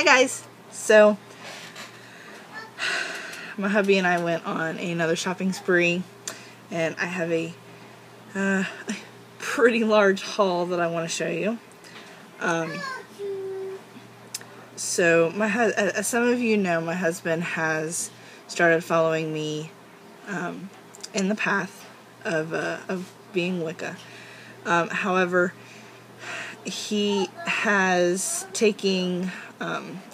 Hi guys! So, my hubby and I went on another shopping spree, and I have a pretty large haul that I want to show you. So, as some of you know, my husband has started following me in the path of being Wicca. However, he has taken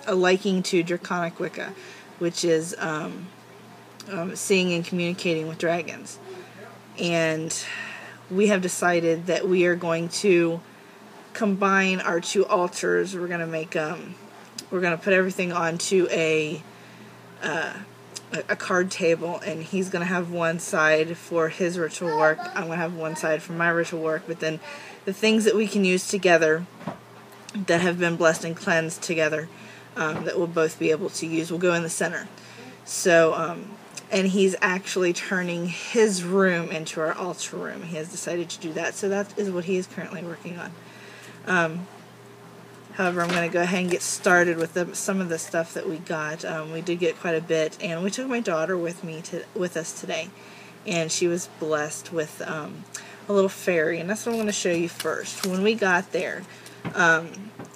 a liking to Draconic Wicca, which is seeing and communicating with dragons. And we have decided that we are going to combine our two altars. We're going to make we're going to put everything onto a card table, and he's going to have one side for his ritual work. I'm going to have one side for my ritual work, but then the things that we can use together that have been blessed and cleansed together that we'll both be able to use will go in the center. So, and he's actually turning his room into our altar room. He has decided to do that, so that is what he is currently working on. However, I'm going to go ahead and get started with some of the stuff that we got. We did get quite a bit, and we took my daughter with us today, and she was blessed with a little fairy, and that's what I'm going to show you first. When we got there,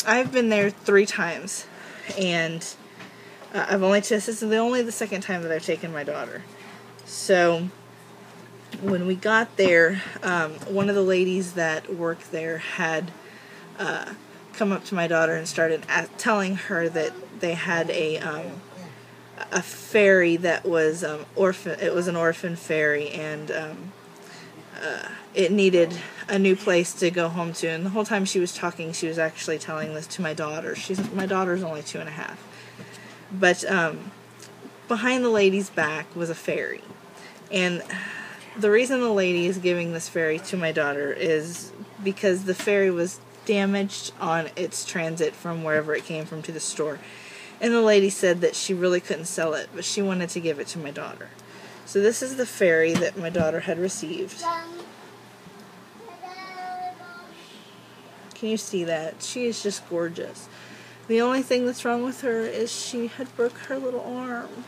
I've been there 3 times, and this is only the second time that I've taken my daughter. So when we got there, one of the ladies that worked there had come up to my daughter and started telling her that they had a fairy that was orphan. It was an orphan fairy, and it needed a new place to go home to. And the whole time she was talking, she was actually telling this to my daughter. My daughter's only 2.5. But behind the lady's back was a fairy. And the reason the lady is giving this fairy to my daughter is because the fairy was damaged on its transit from wherever it came from to the store. And the lady said that she really couldn't sell it, but she wanted to give it to my daughter. So this is the fairy that my daughter had received. Can you see that? She is just gorgeous. The only thing that's wrong with her is she had broke her little arm.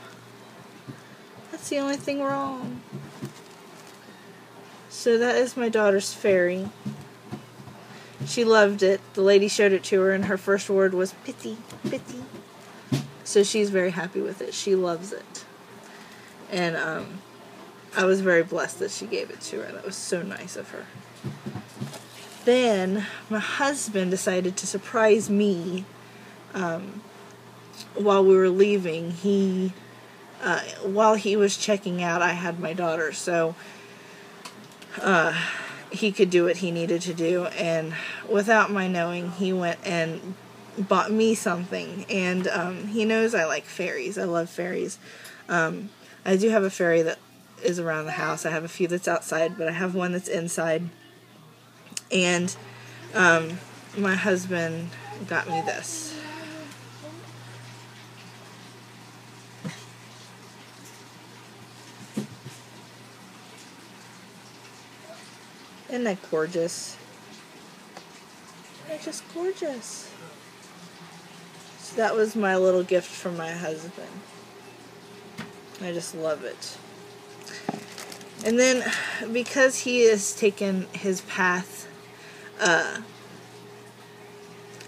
That's the only thing wrong. So that is my daughter's fairy. She loved it. The lady showed it to her, and her first word was pity, pity. So she's very happy with it. She loves it. And I was very blessed that she gave it to her. That was so nice of her. Then my husband decided to surprise me while we were leaving. While he was checking out, I had my daughter, so he could do what he needed to do, and without my knowing, he went and bought me something. And he knows I like fairies. I love fairies. I do have a fairy that is around the house. I have a few that's outside, but I have one that's inside. And my husband got me this. Isn't that gorgeous? They're just gorgeous. So that was my little gift from my husband. I just love it. And then, because he has taken his path a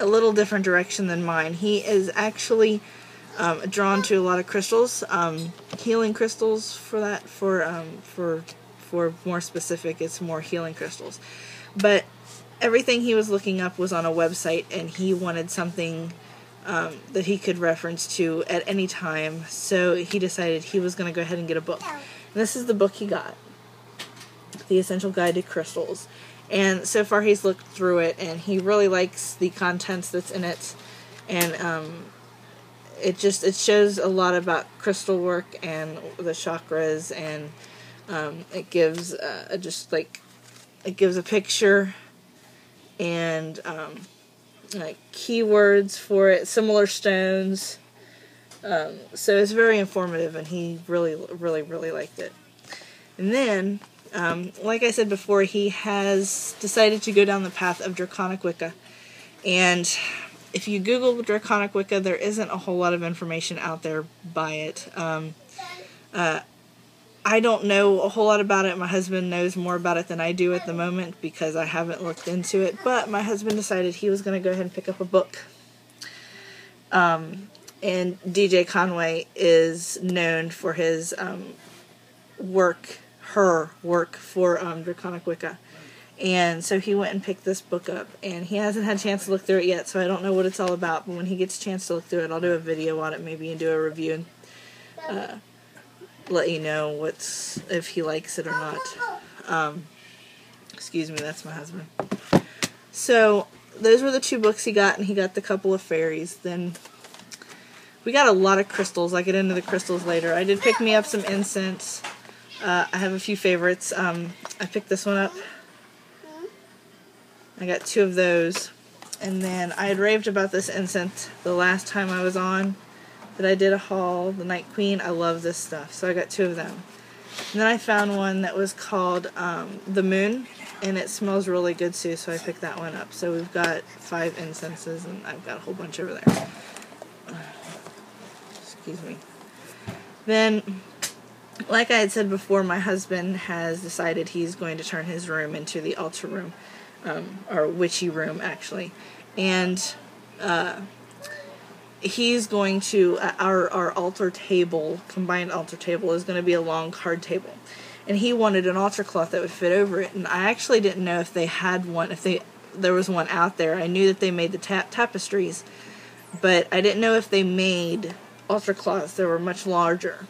little different direction than mine, he is actually drawn to a lot of crystals, healing crystals for that. For more specific, it's more healing crystals. But everything he was looking up was on a website, and he wanted something that he could reference to at any time. So he decided he was going to go ahead and get a book. And this is the book he got, The Essential Guide to Crystals. And so far he's looked through it, and he really likes the contents that's in it. And it shows a lot about crystal work and the chakras, and it gives it gives a picture and like keywords for it, similar stones. So it's very informative, and he really liked it. And then, like I said before, he has decided to go down the path of Draconic Wicca, and if you Google Draconic Wicca, there isn't a whole lot of information out there by it. I don't know a whole lot about it. My husband knows more about it than I do at the moment because I haven't looked into it. But my husband decided he was going to go ahead and pick up a book. And DJ Conway is known for his her work for Draconic Wicca. And so he went and picked this book up. And he hasn't had a chance to look through it yet, so I don't know what it's all about. But when he gets a chance to look through it, I'll do a video on it maybe and do a review and let you know if he likes it or not. Excuse me, that's my husband. So those were the 2 books he got, and he got the couple of fairies. Then we got a lot of crystals. I'll get into the crystals later. I did pick me up some incense. I have a few favorites. I picked this one up. I got 2 of those. And then I had raved about this incense the last time I was on that I did a haul, the Night Queen. I love this stuff, so I got 2 of them. And then I found one that was called the Moon, and it smells really good too, so I picked that one up. So we've got 5 incenses, and I've got a whole bunch over there. Excuse me. Then, like I had said before, my husband has decided he's going to turn his room into the altar room, or witchy room, actually. And he's going to, our altar table, combined altar table, is going to be a long card table. And he wanted an altar cloth that would fit over it. And I actually didn't know if they had one, there was one out there. I knew that they made the tapestries, but I didn't know if they made altar cloths that were much larger.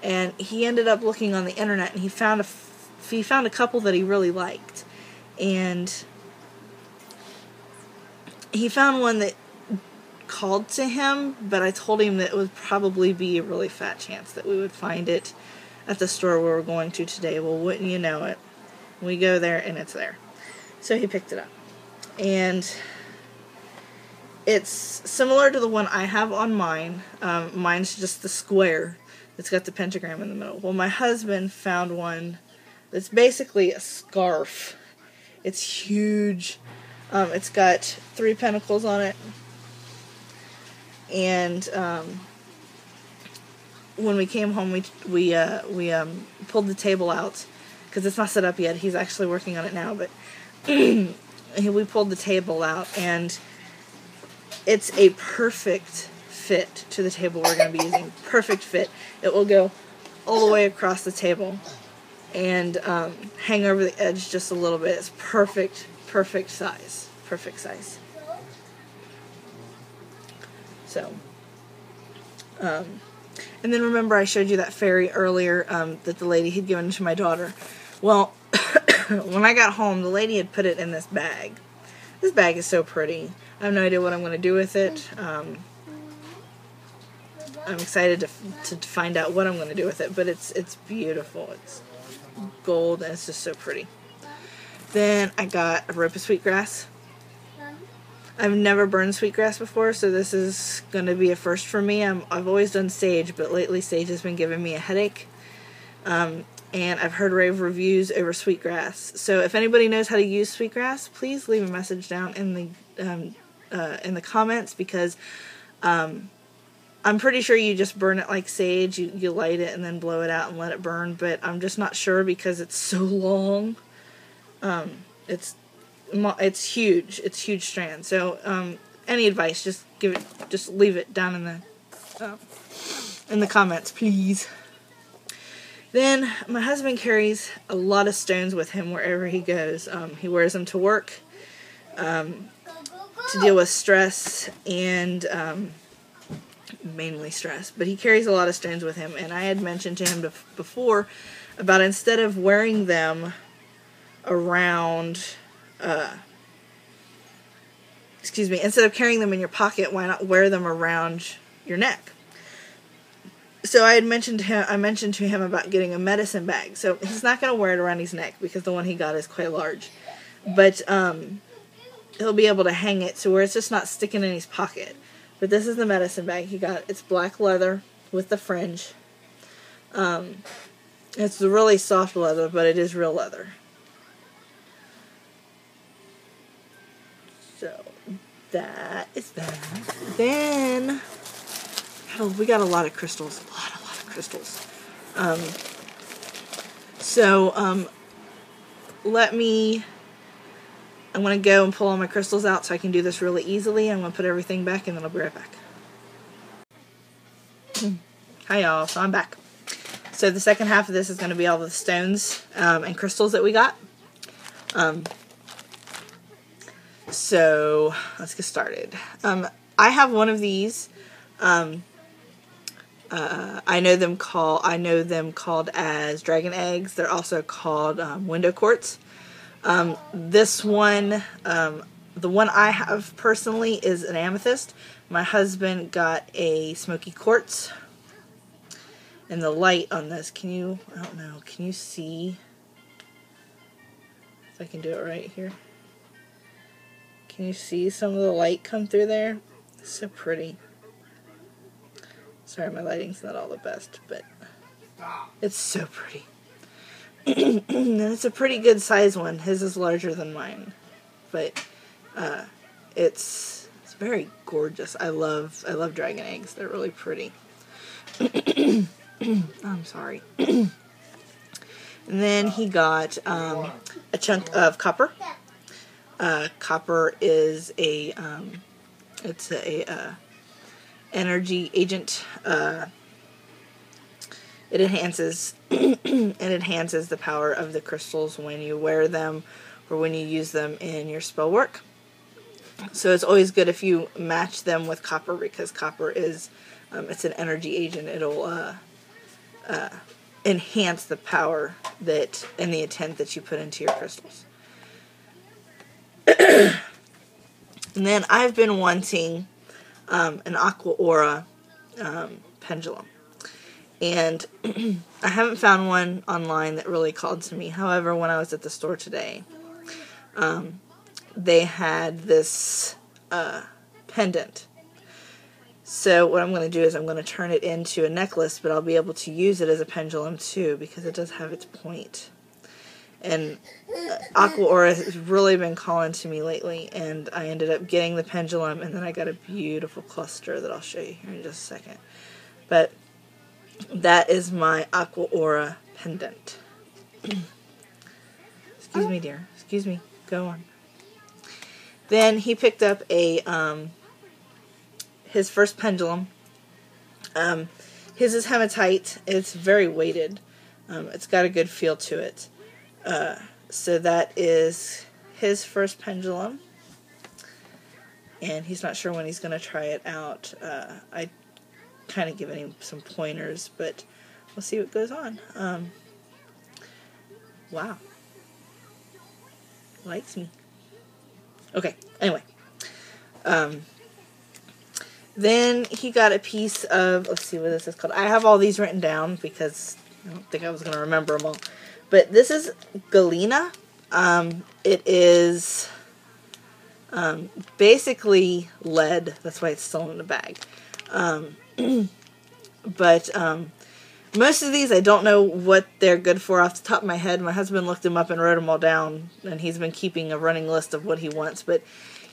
And he ended up looking on the internet, and he found a couple that he really liked. And he found one that called to him, but I told him that it would probably be a really fat chance that we would find it at the store where we're going to today. Well, wouldn't you know it, we go there and it's there. So he picked it up, and it's similar to the one I have on mine. Mine's just the square that's got the pentagram in the middle. Well, my husband found one that's basically a scarf. It's huge. It's got 3 pentacles on it. And when we came home, we pulled the table out because it's not set up yet. He's actually working on it now, but we pulled the table out, and it's a perfect fit to the table we're going to be using. Perfect fit. It will go all the way across the table and hang over the edge just a little bit. It's perfect size. Perfect size. So, and then remember I showed you that fairy earlier that the lady had given to my daughter. Well, when I got home, the lady had put it in this bag. This bag is so pretty. I have no idea what I'm going to do with it. I'm excited to find out what I'm going to do with it, but it's beautiful. It's gold, and it's just so pretty. Then I got a rope of sweetgrass. I've never burned sweetgrass before, so this is going to be a first for me. I've always done sage, but lately sage has been giving me a headache. And I've heard rave reviews over sweetgrass. So if anybody knows how to use sweetgrass, please leave a message down in the comments, because I'm pretty sure you just burn it like sage. You light it and then blow it out and let it burn, but I'm just not sure because it's so long. It's huge. It's huge strand. So any advice, just leave it down in the comments, please. Then my husband carries a lot of stones with him wherever he goes. He wears them to work, to deal with stress and mainly stress. But he carries a lot of stones with him, and I had mentioned to him before about instead of wearing them around, instead of carrying them in your pocket, why not wear them around your neck? So I mentioned to him about getting a medicine bag. So he's not going to wear it around his neck because the one he got is quite large. But he'll be able to hang it so where it's just not sticking in his pocket. But this is the medicine bag he got. It's black leather with the fringe. It's really soft leather, but it is real leather. So that is that. Then, oh, we got a lot of crystals. A lot of crystals. I'm going to go and pull all my crystals out so I can do this really easily. I'm going to put everything back and then I'll be right back. Hi y'all, so I'm back. So the second half of this is going to be all the stones and crystals that we got. So let's get started. I have one of these. I know them called as dragon eggs. They're also called window quartz. This one, the one I have personally is an amethyst. My husband got a smoky quartz. And the light on this, I don't know, can you see? If I can do it right here. Can you see some of the light come through there? It's so pretty. Sorry, my lighting's not all the best, but it's so pretty. And it's a pretty good size one. His is larger than mine, but it's very gorgeous. I love dragon eggs. They're really pretty. I'm sorry. And then he got a chunk of copper. Copper is it's a energy agent. It enhances the power of the crystals when you wear them or when you use them in your spell work. So it's always good if you match them with copper, because copper is it's an energy agent. It'll enhance the power and the intent that you put into your crystals. And then I've been wanting an aqua aura pendulum. And I haven't found one online that really called to me. However, when I was at the store today, they had this pendant. So what I'm going to do is I'm going to turn it into a necklace, but I'll be able to use it as a pendulum too, because it does have its point. And aqua aura has really been calling to me lately, and I ended up getting the pendulum, and then I got a beautiful cluster that I'll show you here in just a second. But that is my aqua aura pendant. Excuse me, dear. Excuse me. Go on. Then he picked up his first pendulum. His is hematite. It's very weighted. It's got a good feel to it. So that is his first pendulum. And he's not sure when he's going to try it out. I kind of given him some pointers, but we'll see what goes on. Wow. Likes me. Okay, anyway. Then he got a piece of, let's see what this is called. I have all these written down because I don't think I was going to remember them all. But this is galena. It is basically lead. That's why it's still in the bag. But most of these, I don't know what they're good for off the top of my head. My husband looked them up and wrote them all down, and he's been keeping a running list of what he wants. But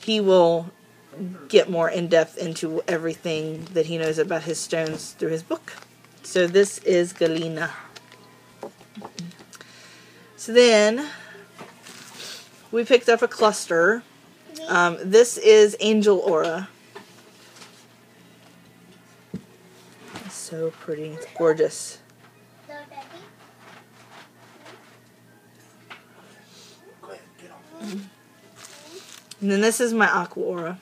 he will get more in-depth into everything that he knows about his stones through his book. So this is galena. So then we picked up a cluster. This is angel aura. It's so pretty. It's gorgeous. And then this is my aqua aura.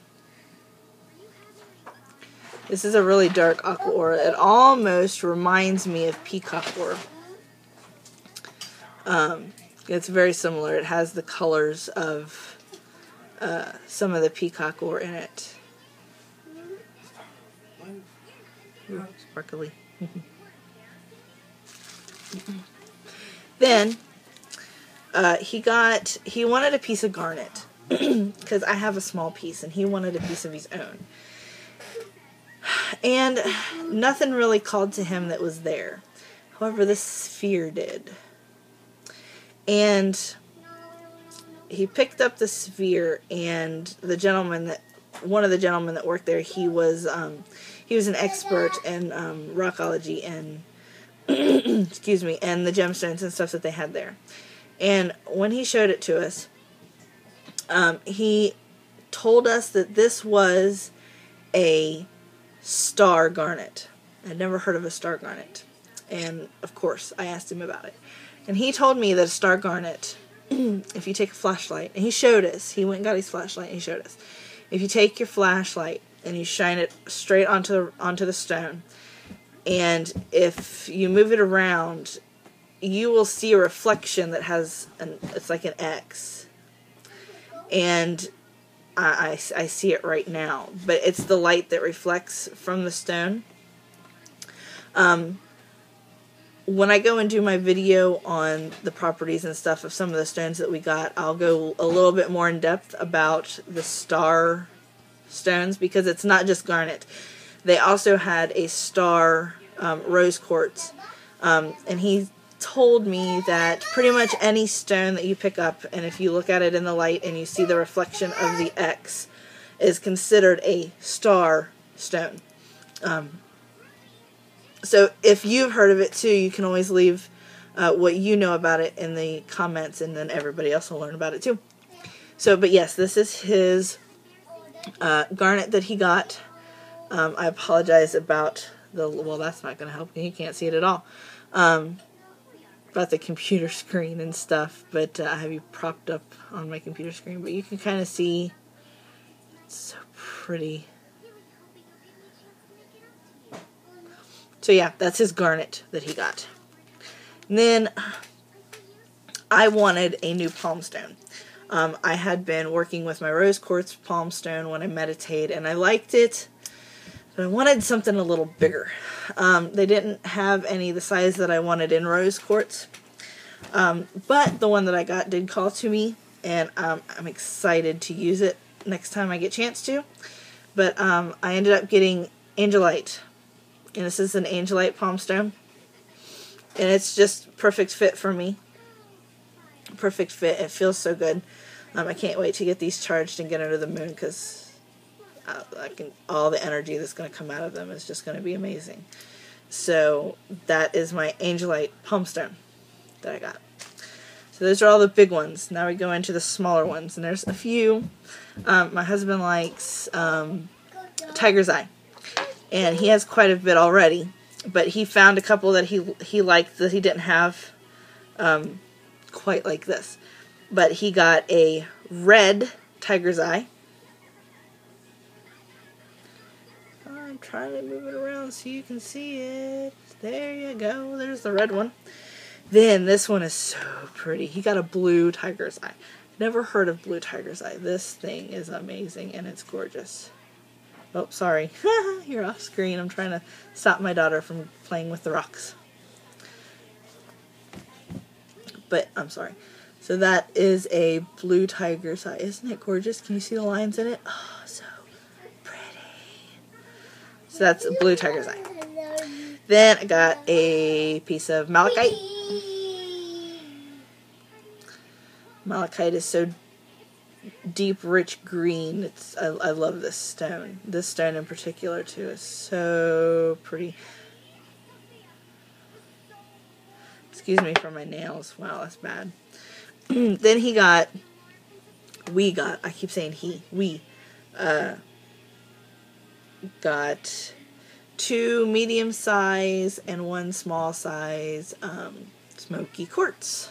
This is a really dark aqua aura. It almost reminds me of peacock aura. It's very similar. It has the colors of some of the peacock ore in it. Ooh, sparkly. Then he wanted a piece of garnet because I have a small piece and he wanted a piece of his own. And nothing really called to him that was there. However, this sphere did. And he picked up the sphere, and the gentleman that one of the gentlemen that worked there, he was an expert in rockology and excuse me, and the gemstones and stuff that they had there. And when he showed it to us, he told us that this was a star garnet. I'd never heard of a star garnet. And, of course, I asked him about it. And he told me that a star garnet, if you take a flashlight, and he showed us, he went and got his flashlight and he showed us, if you take your flashlight and you shine it straight onto the stone, and if you move it around, you will see a reflection that has, it's like an X. And I see it right now, but it's the light that reflects from the stone. When I go and do my video on the properties and stuff of some of the stones that we got, I'll go a little bit more in depth about the star stones, because it's not just garnet. They also had a star rose quartz, and he told me that pretty much any stone that you pick up, and if you look at it in the light and you see the reflection of the X, is considered a star stone. So if you've heard of it too, you can always leave what you know about it in the comments, and then everybody else will learn about it too. So, but yes, this is his garnet that he got. I apologize about well, that's not going to help. You can't see it at all. About the computer screen and stuff, but I have you propped up on my computer screen, but you can kind of see. It's so pretty. So yeah, that's his garnet that he got. And then I wanted a new palm stone. I had been working with my rose quartz palm stone when I meditate, and I liked it, but I wanted something a little bigger. They didn't have any the size that I wanted in rose quartz, but the one that I got did call to me, and I'm excited to use it next time I get a chance to. But I ended up getting angelite, and this is an angelite palm stone, and it's just perfect fit for me. Perfect fit. It feels so good. I can't wait to get these charged and get under the moon, because all the energy that's going to come out of them is just going to be amazing. So that is my angelite palm stone that I got. So those are all the big ones. Now we go into the smaller ones, and there's a few. My husband likes tiger's eye, and he has quite a bit already, but he found a couple that he liked that he didn't have quite like this. But he got a red tiger's eye. I'm trying to move it around so you can see it. There you go. There's the red one. Then this one is so pretty. He got a blue tiger's eye. Never heard of blue tiger's eye. This thing is amazing, and it's gorgeous. Oh, sorry. You're off screen. I'm trying to stop my daughter from playing with the rocks. But I'm sorry. So that is a blue tiger's eye. Isn't it gorgeous? Can you see the lines in it? Oh, so pretty. So that's a blue tiger's eye. Then I got a piece of malachite. Malachite is so deep, rich green. I love this stone. This stone in particular too is so pretty. Excuse me for my nails. Wow, that's bad. Then we got, I keep saying we got 2 medium size and 1 small size smoky quartz.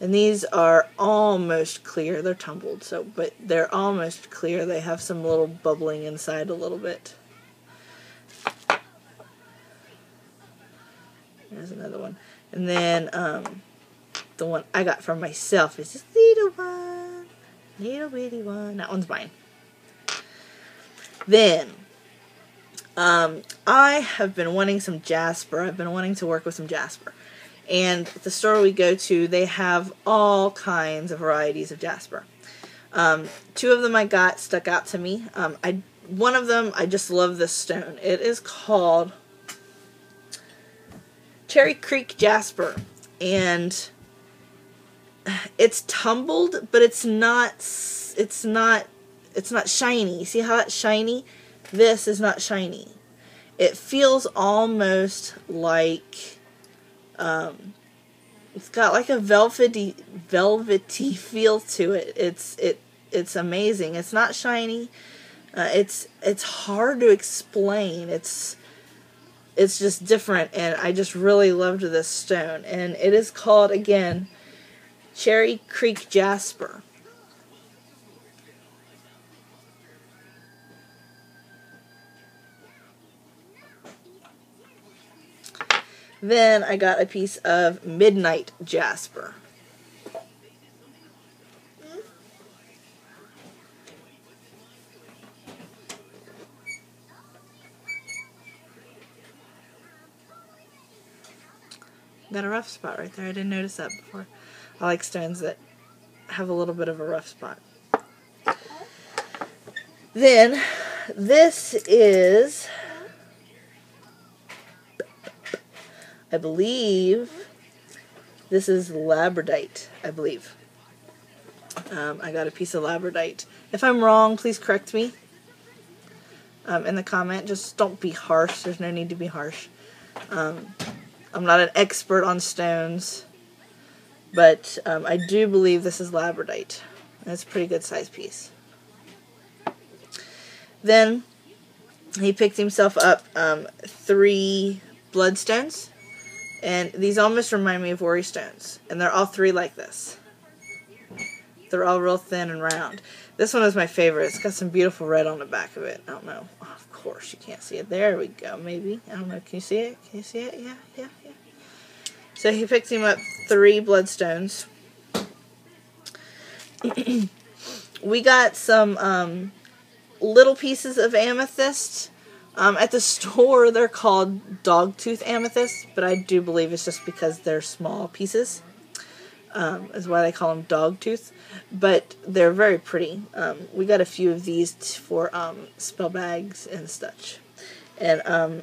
And these are almost clear. They're tumbled, but they're almost clear. They have some little bubbling inside a little bit. There's another one. And then the one I got from myself is this little one. Little bitty one. That one's mine. Then I have been wanting some jasper. I've been wanting to work with some jasper. And the store we go to, they have all kinds of varieties of jasper. 2 of them I got stuck out to me. One of them, I just love this stone. It is called Cherry Creek Jasper. And it's tumbled, but it's not shiny. See how that's shiny? This is not shiny. It feels almost like, it's got like a velvety feel to it. It's amazing. It's not shiny. It's hard to explain. It's just different, and I just really loved this stone. And it is called, again, Cherry Creek Jasper. Then I got a piece of Midnight Jasper. Got a rough spot right there. I didn't notice that before. I like stones that have a little bit of a rough spot. Then, this is, I believe, this is labradorite, I believe. I got a piece of labradorite. If I'm wrong, please correct me in the comment. Just don't be harsh. There's no need to be harsh. I'm not an expert on stones, but I do believe this is labradorite. It's a pretty good size piece. Then he picked himself up 3 bloodstones, and these almost remind me of worry stones, and they're all 3 like this. They're all real thin and round. This one is my favorite. It's got some beautiful red on the back of it. I don't know. Oh, of course, you can't see it. There we go, maybe. I don't know. Can you see it? Can you see it? Yeah. So he picked him up 3 bloodstones. We got some little pieces of amethyst. At the store, they're called dogtooth amethyst, but I do believe it's just because they're small pieces. Is why they call them dogtooth. But they're very pretty. We got a few of these for spell bags and such. And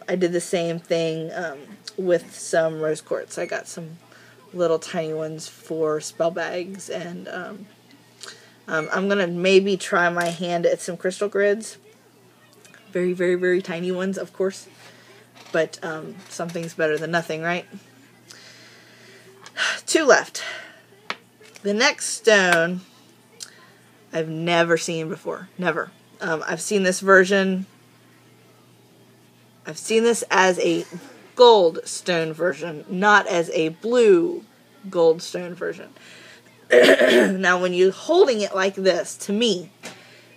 I did the same thing with some rose quartz. I got some little tiny ones for spell bags, and I'm going to maybe try my hand at some crystal grids. Very, very, very tiny ones, of course. But something's better than nothing, right? 2 left. The next stone I've never seen before. Never. I've seen this version. I've seen this as a gold stone version, not as a blue gold stone version. Now, when you're holding it like this, to me,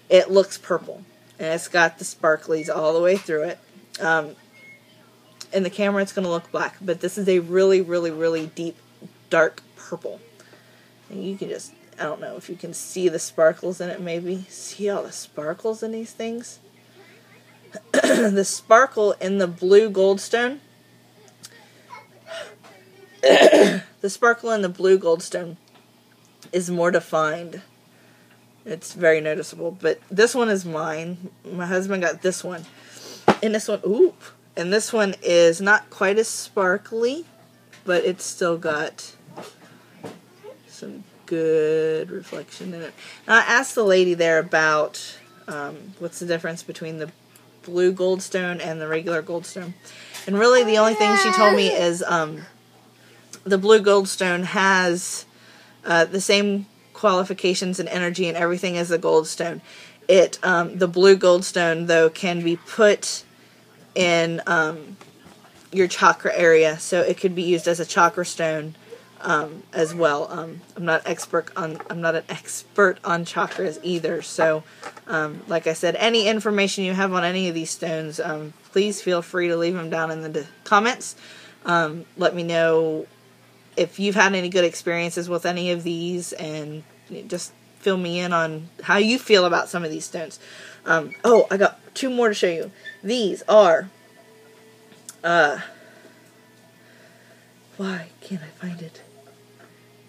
it looks purple. And it's got the sparklies all the way through it. In the camera, it's going to look black. But this is a really, really, really deep, dark purple. And you can just, I don't know if you can see the sparkles in it, maybe. See all the sparkles in these things? The sparkle in the blue goldstone. The sparkle in the blue goldstone is more defined. It's very noticeable. But this one is mine. My husband got this one. And this one, oop. And this one is not quite as sparkly, but it's still got some good reflection in it. Now, I asked the lady there about what's the difference between the blue goldstone and the regular goldstone. And really the only thing she told me is the blue goldstone has the same qualifications and energy and everything as the goldstone. The blue goldstone, though, can be put in your chakra area, so it could be used as a chakra stone as well. I'm not an expert on chakras either, so like I said, any information you have on any of these stones, please feel free to leave them down in the comments. Let me know if you've had any good experiences with any of these, and just fill me in on how you feel about some of these stones. Oh, I got 2 more to show you. These are why can't I find it?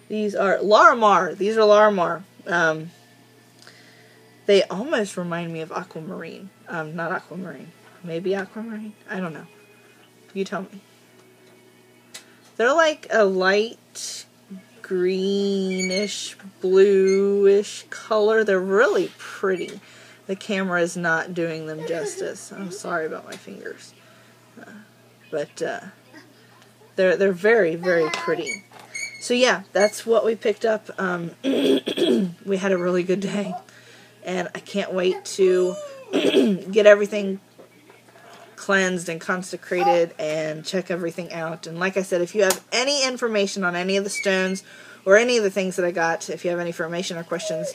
These are Larimar. These are Larimar. They almost remind me of aquamarine. Not aquamarine. Maybe aquamarine? I don't know. You tell me. They're like a light greenish, bluish color. They're really pretty. The camera is not doing them justice. I'm sorry about my fingers. But they're very, very pretty. So yeah, that's what we picked up. We had a really good day. And I can't wait to get everything cleansed and consecrated and check everything out. And like I said, if you have any information on any of the stones or any of the things that I got, if you have any information or questions,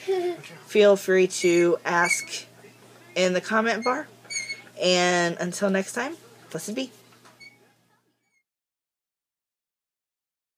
feel free to ask in the comment bar. And until next time, blessed be.